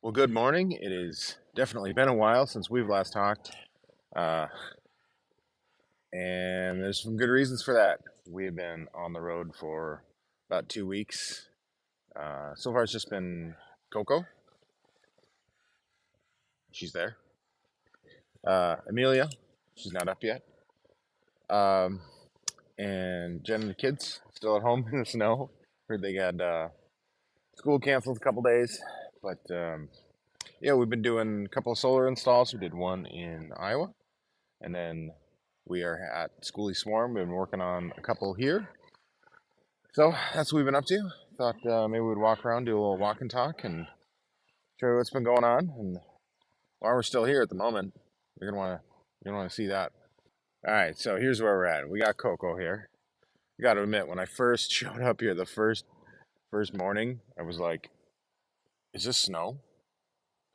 Well, good morning. It has definitely been a while since we've last talked, uh, and there's some good reasons for that. We have been on the road for about 2 weeks. So far, it's just been Coco. She's there. Amelia. She's not up yet. Um, and Jen and the kids still at home in the snow. Heard they got school canceled a couple days, but yeah, we've been doing a couple of solar installs. We did one in Iowa. And then we are at Skoolie Swarm. We've been working on a couple here. So that's what we've been up to. Thought maybe we'd walk around, do a little walk and talk, and show you what's been going on. And while we're still here at the moment, you're gonna want to see that. All right, so here's where we're at. We got Coco here. You got to admit, when I first showed up here, the first morning, I was like, "Is this snow?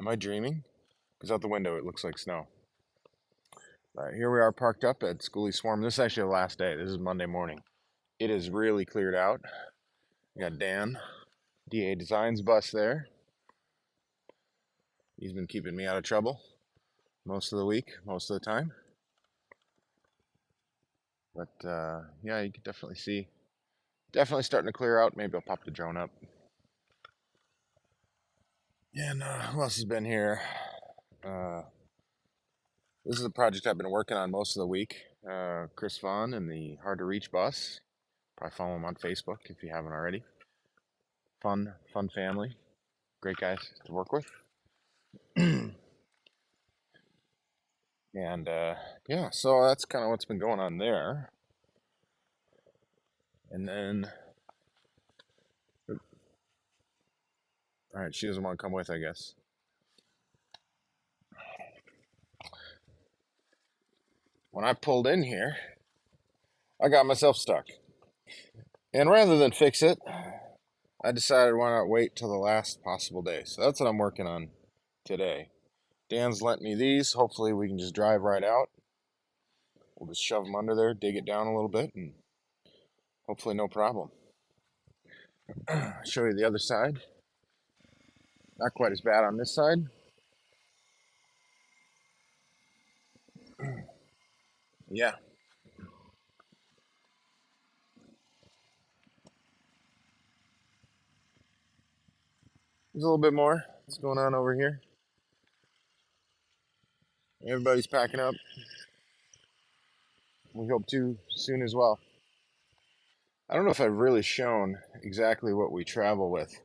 Am I dreaming?" Because out the window, it looks like snow. Here we are parked up at Skoolie Swarm. This is actually the last day. This is Monday morning. It is really cleared out. We got Dan, DA Designs bus there. He's been keeping me out of trouble most of the week, most of the time. But yeah, you can definitely see, definitely starting to clear out. Maybe I'll pop the drone up. And who else has been here? Uh, this is a project I've been working on most of the week. Chris Vaughn and the Hard2reach Bus. Probably follow him on Facebook if you haven't already. Fun family. Great guys to work with. And yeah, so that's kind of what's been going on there. And then, all right, she doesn't want to come with, I guess. When I pulled in here, I got myself stuck. And rather than fix it, I decided why not wait till the last possible day. So that's what I'm working on today. Dan's lent me these. Hopefully, we can just drive right out. We'll just shove them under there, dig it down a little bit, and hopefully, no problem. Show you the other side. Not quite as bad on this side. Yeah, there's a little bit more. What's going on over here? Everybody's packing up. We hope to soon as well. I don't know if I've really shown exactly what we travel with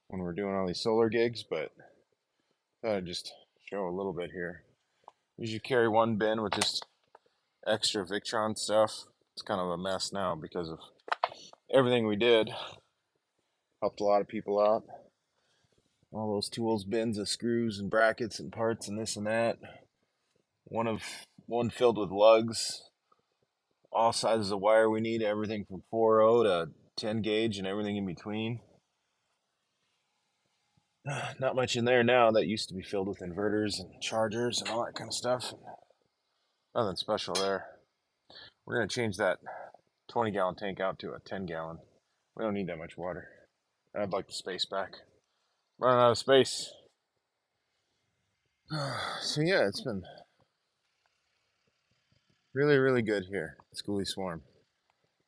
when we're doing all these solar gigs, but I thought I'd just show a little bit here. We usually carry one bin with just extra Victron stuff. It's kind of a mess now because of everything we did. Helped a lot of people out. All those tools, bins of screws and brackets and parts and this and that. One filled with lugs. All sizes of wire we need, everything from 4.0 to 10 gauge and everything in between. Not much in there now. That used to be filled with inverters and chargers and all that kind of stuff. Nothing special there. We're going to change that 20-gallon tank out to a 10-gallon. We don't need that much water. I'd like the space back. Running out of space. So yeah, it's been really, really good here at Skoolie Swarm.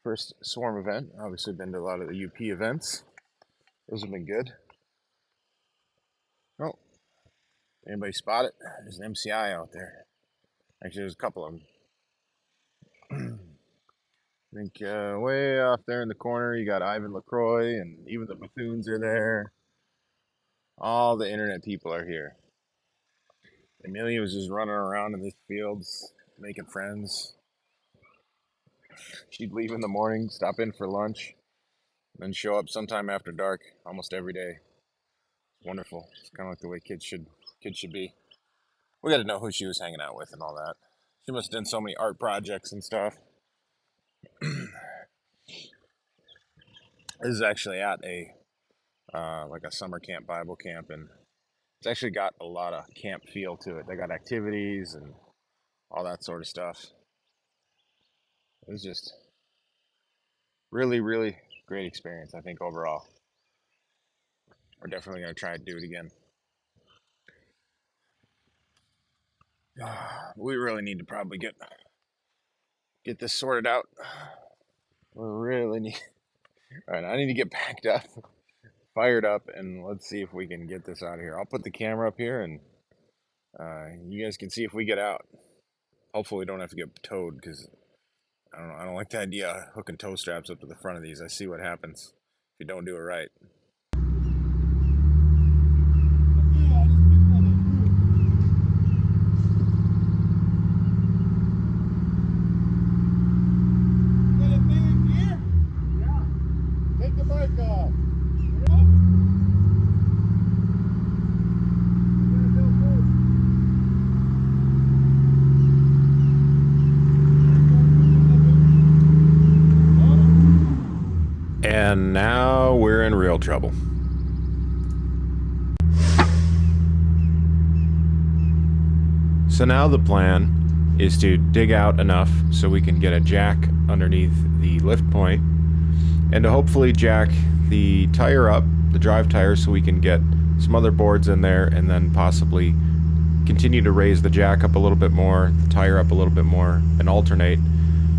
First Swarm event. Obviously been to a lot of the UP events. Those have been good. Oh, anybody spot it? There's an MCI out there. Actually, there's a couple of them. I think way off there in the corner, you got Ivan LaCroix, and even the Bethunes are there. All the internet people are here. Amelia was just running around in these fields, making friends. She'd leave in the morning, stop in for lunch, then show up sometime after dark, almost every day. It's wonderful. It's kind of like the way kids should be. We got to know who she was hanging out with and all that. She must have done so many art projects and stuff. This is actually at a like a summer camp, Bible camp, and it's actually got a lot of camp feel to it. They got activities and all that sort of stuff. It was just really, really great experience, I think, overall. We're definitely going to try to do it again. We really need to probably get this sorted out. We really need. All right, I need to get backed up, fired up, and let's see if we can get this out of here. I'll put the camera up here, and you guys can see if we get out. Hopefully, we don't have to get towed because I don't know. I don't like the idea of hooking tow straps up to the front of these. I see what happens if you don't do it right. Take the bike off. And now we're in real trouble. So now the plan is to dig out enough so we can get a jack underneath the lift point and to hopefully jack the tire up, the drive tire, so we can get some other boards in there and then possibly continue to raise the jack up a little bit more, the tire up a little bit more, and alternate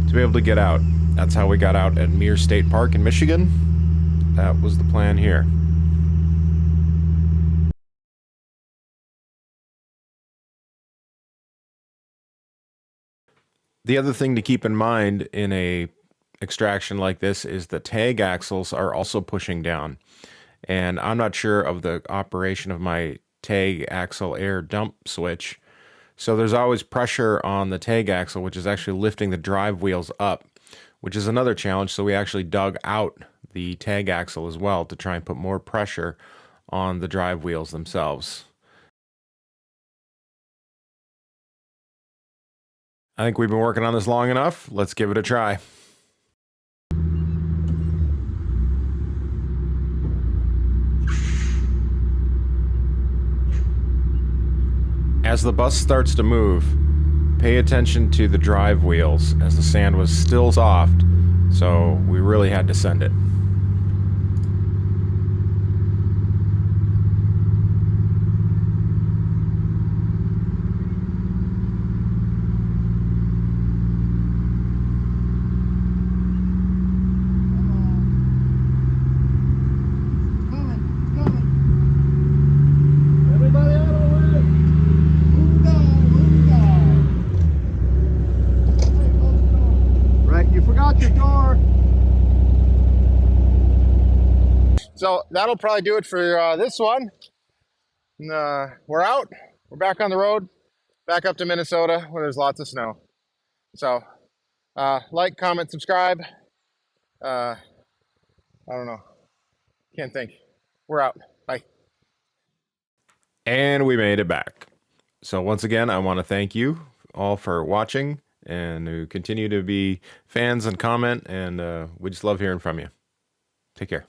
to be able to get out. That's how we got out at Muir State Park in Michigan. That was the plan here. The other thing to keep in mind in a extraction like this is the tag axles are also pushing down. And I'm not sure of the operation of my tag axle air dump switch. So there's always pressure on the tag axle, which is actually lifting the drive wheels up, which is another challenge. So we actually dug out the tag axle as well to try and put more pressure on the drive wheels themselves. I think we've been working on this long enough. Let's give it a try. As the bus starts to move, pay attention to the drive wheels as the sand was still soft, so we really had to send it. Your door. So that'll probably do it for this one. We're out. We're back on the road, back up to Minnesota where there's lots of snow. So like, comment, subscribe. I don't know. Can't think. We're out. Bye. And we made it back. So once again, I want to thank you all for watching and who continue to be fans and comment, and we just love hearing from you. Take care.